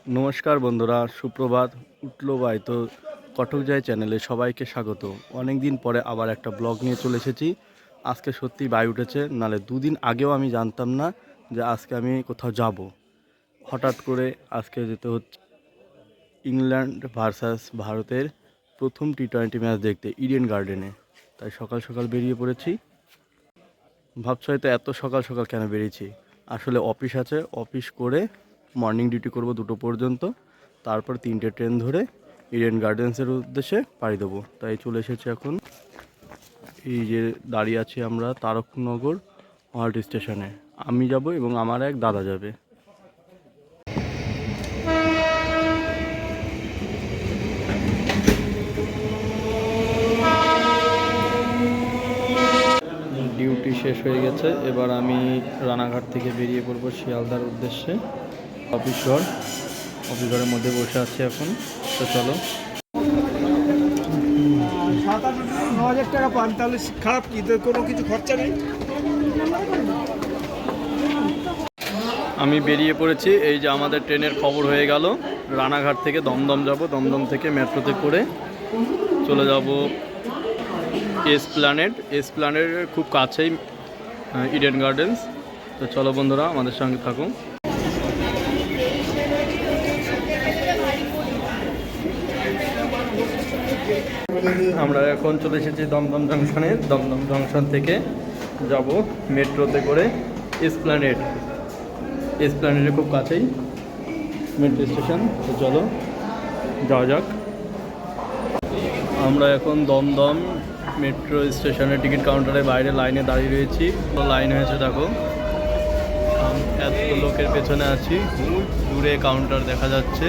নমস্কার বন্ধুরা, সুপ্রভাত। উঠলো ভাই তো কটক যায় চ্যানেলে সবাইকে স্বাগত। অনেক দিন পরে আবার একটা ব্লগ নিয়ে চলে এসেছি। আজকে সত্যি বাই উঠেছে, নালে দুদিন আগেও আমি জানতাম না যে আজকে আমি কোথাও যাব। হঠাৎ করে আজকে যেতে হচ্ছে ইংল্যান্ড ভার্সাস ভারতের প্রথম টি-20 ম্যাচ দেখতে ইডেন গার্ডেনে। তাই সকাল সকাল বেরিয়ে পড়েছি। ভাবছো হয়তো এত সকাল সকাল কেন বেরিয়েছি, আসলে অফিস আছে, অফিস করে মর্নিং ডিউটি করব 2টো পর্যন্ত, তারপর 3টে ট্রেন ধরে ইডেন গার্ডেন্সের উদ্দেশ্যে পাড়ি দেবো। তাই চলে এসেছি এখন। এই যে দাঁড়িয়ে আছি আমরা তারকনগর হল্ট স্টেশনে। আমি যাব এবং আমার এক দাদা যাবে। ডিউটি শেষ হয়ে গেছে, এবার আমি রানাঘাট থেকে বেরিয়ে পড়বো শিয়ালদার উদ্দেশ্যে। অফিস ঘরের মধ্যে বসে আছি এখন। তো চলো। 7,000-9,000 টাকা পান, তাহলে খারাপ কি? তো কোনো কিছু খরচা নেই। আমি বেরিয়ে পড়েছি। এই যে আমাদের ট্রেনের খবর হয়ে গেল। রানাঘাট থেকে দমদম যাব, দমদম থেকে মেট্রোতে করে চলে যাব এসপ্ল্যানেডের খুব কাছেই ইডেন গার্ডেন্স। তো চলো বন্ধুরা, আমাদের সঙ্গে থাকুন। আমরা এখন চলে এসেছি দমদম জাংশনে। দমদম জাংশন থেকে যাব মেট্রোতে করে এসপ্ল্যানেডের খুব কাছেই মেট্রো স্টেশন। তো চলো যাওয়া যাক। আমরা এখন দমদম মেট্রো স্টেশনের টিকিট কাউন্টারের বাইরে লাইনে দাঁড়িয়ে রয়েছি। লাইন হয়েছে দেখো, এত লোকের পেছনে আছি। দূরে কাউন্টার দেখা যাচ্ছে,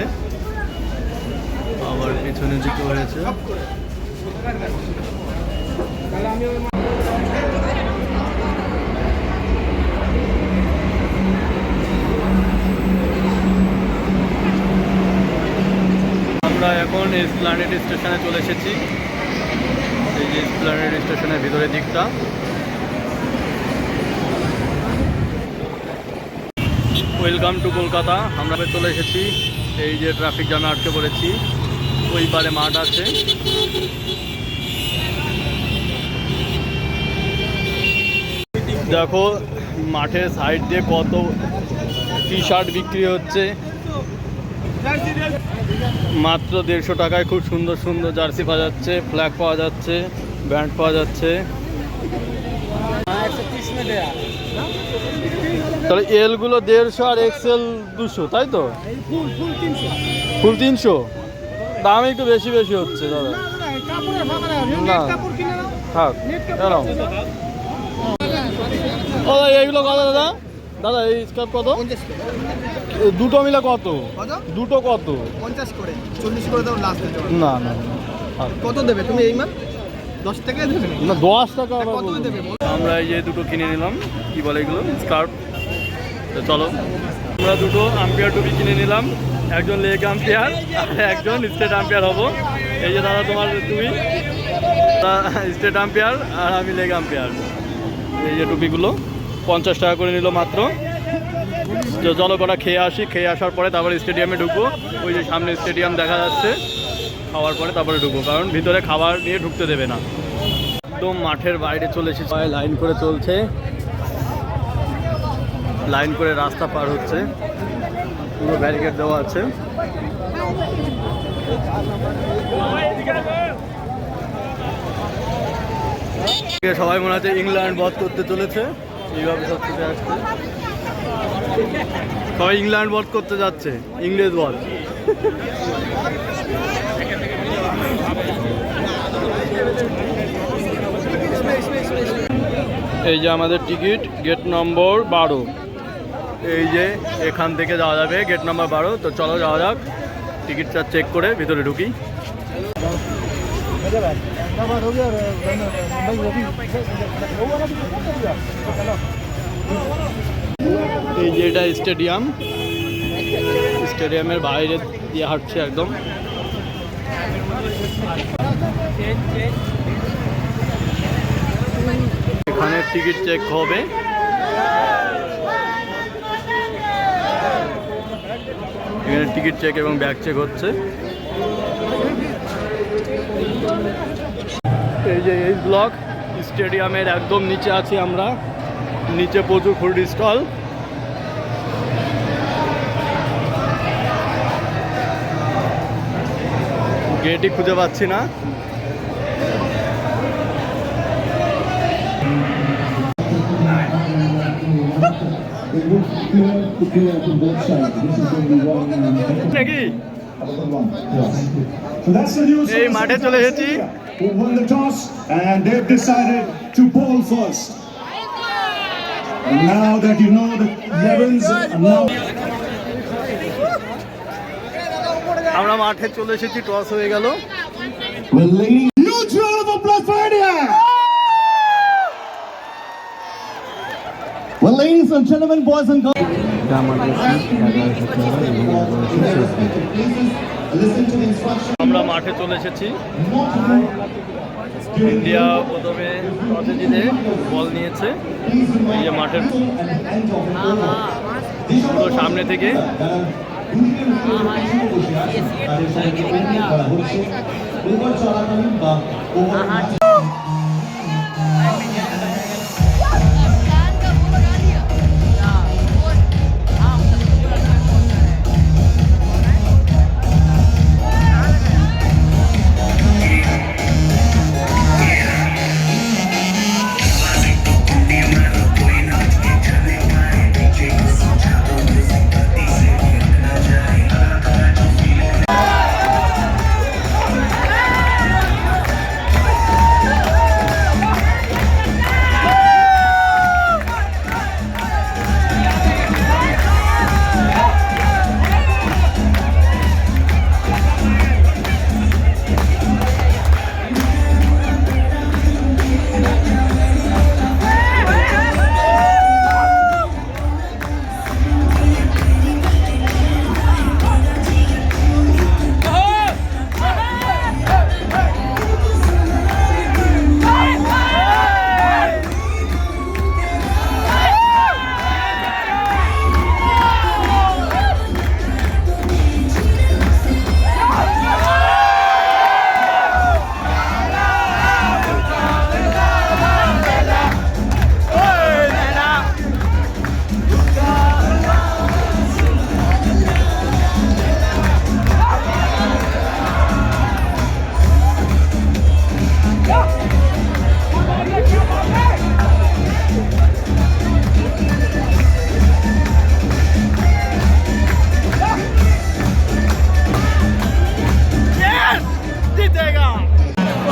আবার পেছনে দিকে হয়েছে। আমরা এখন এসপ্ল্যানেড স্টেশনে চলে এসেছি। এই যে এসপ্ল্যানেড স্টেশনের ভিতরের দিকটা। Welcome to Kolkata. আমরা চলে এসেছি। এই যে ট্রাফিক জ্যামে আটকে পড়েছি। ওই পারে মাঠ আছে। দেখো মাঠের সাইড দিয়ে কত টি শার্ট বিক্রি হচ্ছে। মাত্র 150 টাকায় খুব সুন্দর সুন্দর জার্সি পাওয়া যাচ্ছে, ফ্ল্যাগ পাওয়া যাচ্ছে, ব্যান্ড পাওয়া যাচ্ছে। তাহলে এলগুলো 150 আর এক্সেল 200, তাই তো? ফুল 300। দাম একটু বেশি হচ্ছে দাদা। না থাক। ও এইগুলো কত দাদা? দাদা এই স্কার্ফ কত? দুটো মিলে কত? দুটো কত? 50 করে, 40 করে দাও লাস্ট। না না, কত দেবে তুমি? এই মান 10 টাকা দেবে না, 10 টাকা। কত দেবে? আমরা এই যে দুটো কিনে নিলাম। কি বলে এগুলো? স্কার্ফ। তো চলো, আমরা দুটো আম্পায়ার টুপি কিনে নিলাম। একজন লেগ আম্পায়ার আর একজন স্টেট আম্পায়ার হব। এই যে দাদা তোমার টুপি, স্টেট আম্পায়ার আর আমি লেগ আম্পায়ার। এই যে টুপিগুলো 50 টাকা করে নিল মাত্র। তো চলো কটা খেয়ে আসি। খেয়ে আসার পরে তারপরে স্টেডিয়ামে ঢুকবো। ওই যে সামনে স্টেডিয়াম দেখা যাচ্ছে। খাওয়ার পরে তারপরে ঢুকবো, কারণ ভিতরে খাবার নিয়ে ঢুকতে দেবে না। একদম মাঠের বাইরে চলে এসেছি। লাইন করে চলছে, লাইন করে রাস্তা পার হচ্ছে। পুরো ব্যারিকেড দেওয়া আছে। সবাই মনে হচ্ছে ইংল্যান্ড বধ করতে চলেছে। এইভাবে সব কিছু আসছে। সবাই ইংল্যান্ড বধ করতে যাচ্ছে, ইংরেজ বধ। এই যে আমাদের টিকিট, গেট নম্বর 12। এই যে এখান থেকে যাওয়া যাবে গেট নাম্বার 12। তো চলো যাওয়া যাক, টিকিটটা চেক করে ভিতরে ঢুকি। এই যে এটা স্টেডিয়াম, স্টেডিয়ামের বাইরে দিয়ে হাঁটছে একদম। এখানে টিকিট চেক হবে। এখানে টিকিট চেক এবং ব্যাগ চেক হচ্ছে। এই যে এই ব্লক স্টেডিয়ামের একদম নিচে আছি আমরা, নিচে প্রচুর ফুড স্টল। গেটই খুঁজে পাচ্ছি না। নাকি এই মাঠে চলে এসেছি। Who won the toss and they've decided to bowl first. And now that you know the 11s are now. আমরা মাঠে চলে এসেছি, টস হয়ে গেল। Well, ladies, huge round of applause for India. Well, ladies and gentlemen, boys and girls. আমরা মাঠে চলে এসেছি। ইন্ডিয়া প্রথমে টসে জিতে বল নিয়েছে। এই যে মাঠের পুরো সামনে থেকে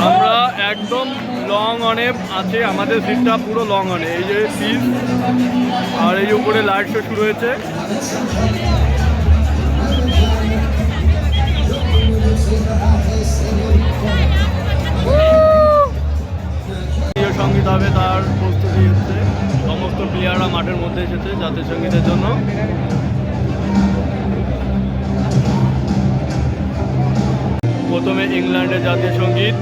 আমরা একদম লং অনে আছে, আমাদের সিটটা পুরো লং অনে। এই যে সিট আর এই উপরে লাইট শো শুরু হয়েছে। সঙ্গীত হবে, তার প্রস্তুতি হচ্ছে। সমস্ত প্লেয়াররা মাঠের মধ্যে এসেছে জাতীয় সঙ্গীতের জন্য। প্রথমে ইংল্যান্ডের জাতীয় সঙ্গীত।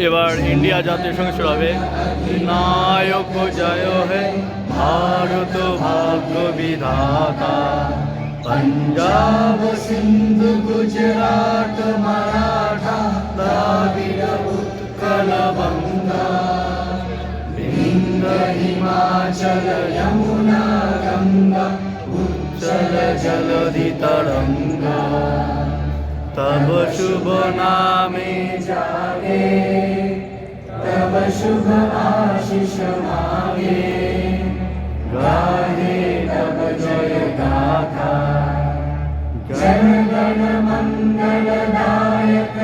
এবার ইন্ডিয়া জাতীয় সঙ্গীত শুরু হবে। নায়ক জয় হে ভারত ভাগ্য বিধাতা, পঞ্জাব সিন্ধু গুজরাট মারাঠা দ্রাবিড় উৎকল বঙ্গা, বিন্ধ্য হিমাচল যমুনা গঙ্গা উচ্চল জলধি তরঙ্গা, तब शुभ नामे जागे, तब शुभ आशीष मांगे, गाहे तब जय गाथा, जन गण मंगल दायक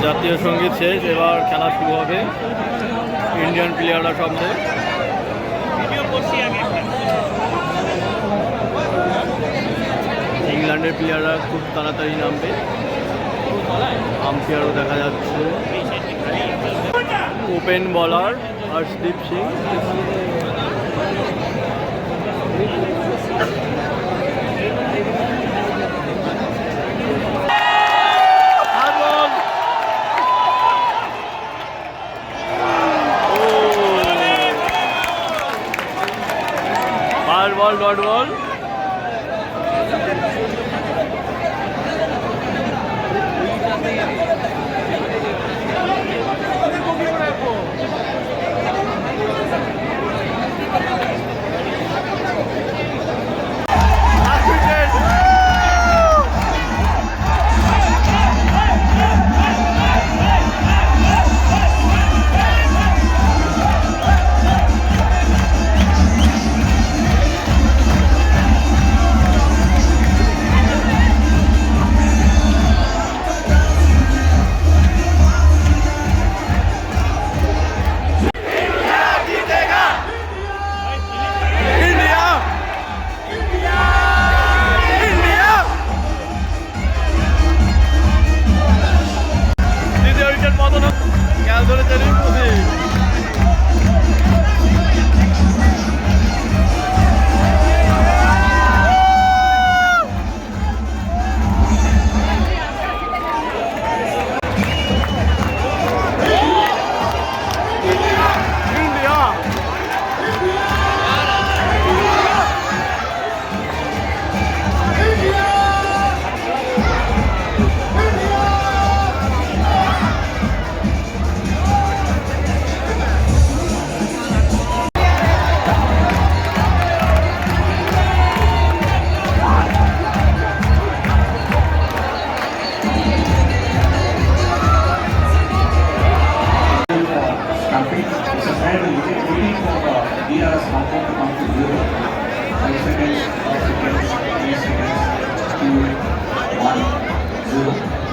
জাতীয় সঙ্গীত শেষ, এবার খেলা শুরু হবে। ইন্ডিয়ান প্লেয়াররা সবচে ইংল্যান্ডের প্লেয়াররা খুব তাড়াতাড়ি নামবে। আম্পায়ারও দেখা যাচ্ছে। ওপেন বলার Harshdeep Singh, ball dot ball.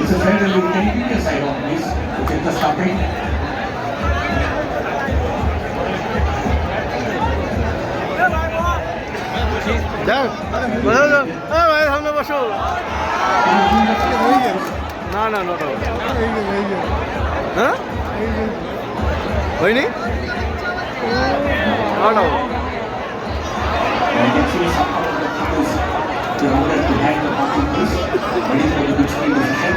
It's a fair and can you give me a side on please to check the stopping? সামনে বসো। না না না হ্যাঁ হয়নি। And you can see some of the people's kilometers behind the parking place, ready for the big screen position.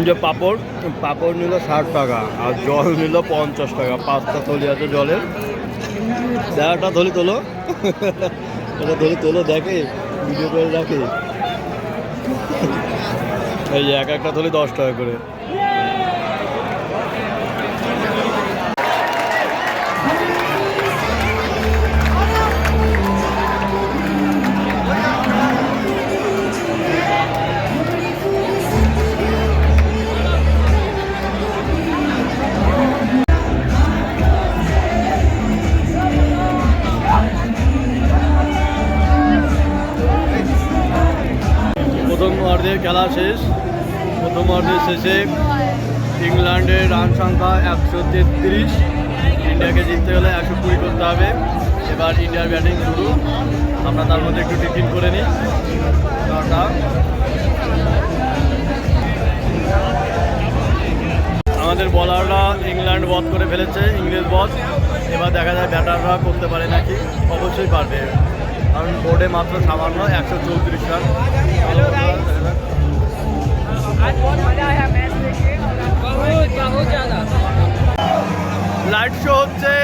যে পাপড় নিল 60 টাকা আর জল নিল 50 টাকা। 5টা থলি আছে জলের। দেখাটা থলি তোলো, এটা থলি তোলো, দেখে ভিডিও করে রাখে। এই যে একটা থলি 10 টাকা করে। খেলা শেষ। প্রথম অর্ধের শেষে ইংল্যান্ডের রান সংখ্যা 133। ইন্ডিয়াকে জিততে হলে 120 করতে হবে। এবার ইন্ডিয়ার ব্যাটিং শুরু। আমরা তার মধ্যে একটু টিফিন করে নিই। আমাদের বলাররা ইংল্যান্ড বধ করে ফেলেছে, ইংরেজ বধ। এবার দেখা যায় ব্যাটাররা করতে পারে নাকি। অবশ্যই পারবে, কারণ বোর্ডে মাত্র সামান্য 134 রান। आज बहुत मजा आया मैच देखिए बहुत ज़्यादा। লাইট শো হচ্ছে।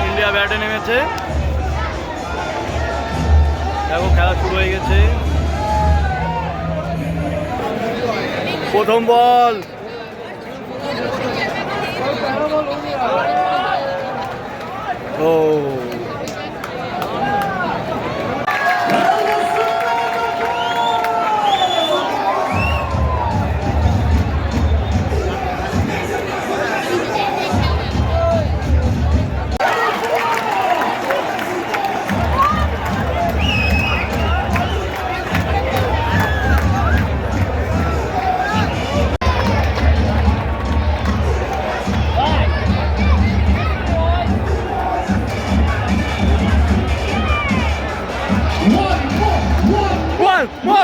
ইন্ডিয়া ব্যাটে নেমেছে। দেখো খেলা শুরু হয়ে গেছে। প্রথম বল। ও one.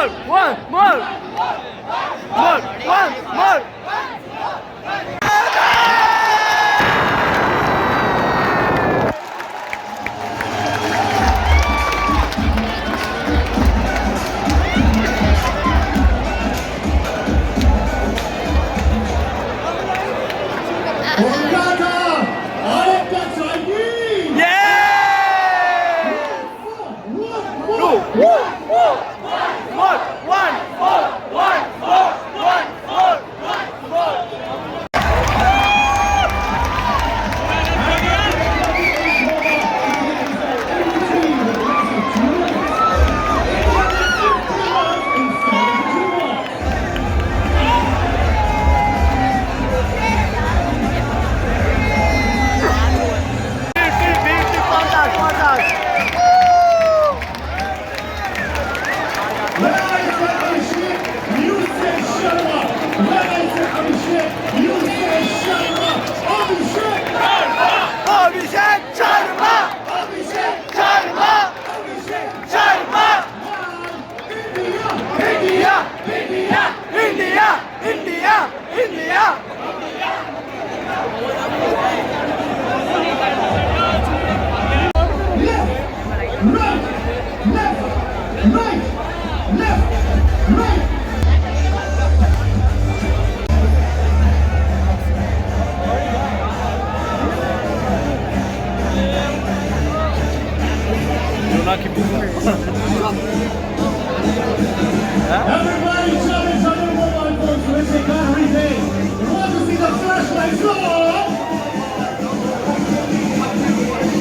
Everybody challenge on the mobile phones. Let's take everything. You want to see the flashlights on?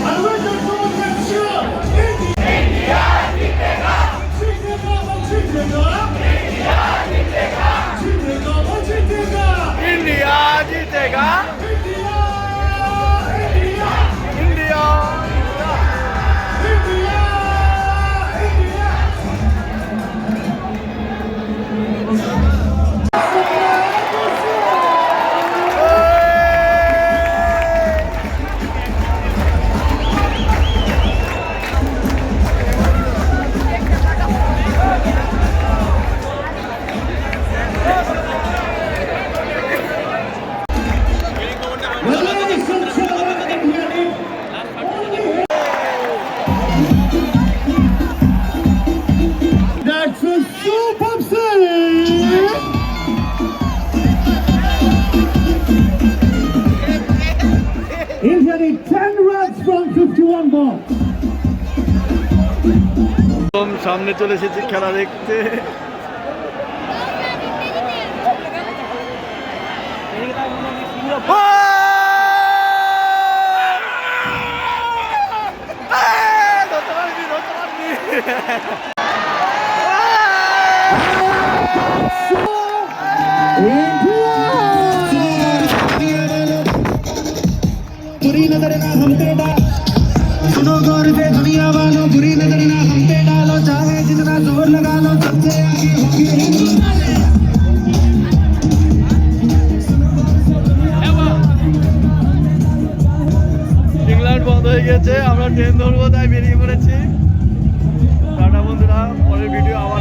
And when the goal gets shot, India, Chitega, India जीतेगा। India England ball. সামনে চলে এসেছি খেলা দেখতে। बुरी नजर ना हम पे डाल, सुनो गौर से दुनिया वालों, बुरी नजर ना हम पे डालो, चाहे जितना जोर लगा लो, सबसे आगे होंगे हिंदुस्तान। ইংল্যান্ড বন্ধ হয়ে গেছে, আমরা ট্রেন ধরবো তাই বেরিয়ে পড়েছি। টাটা বন্ধুরা, পরের ভিডিও আবার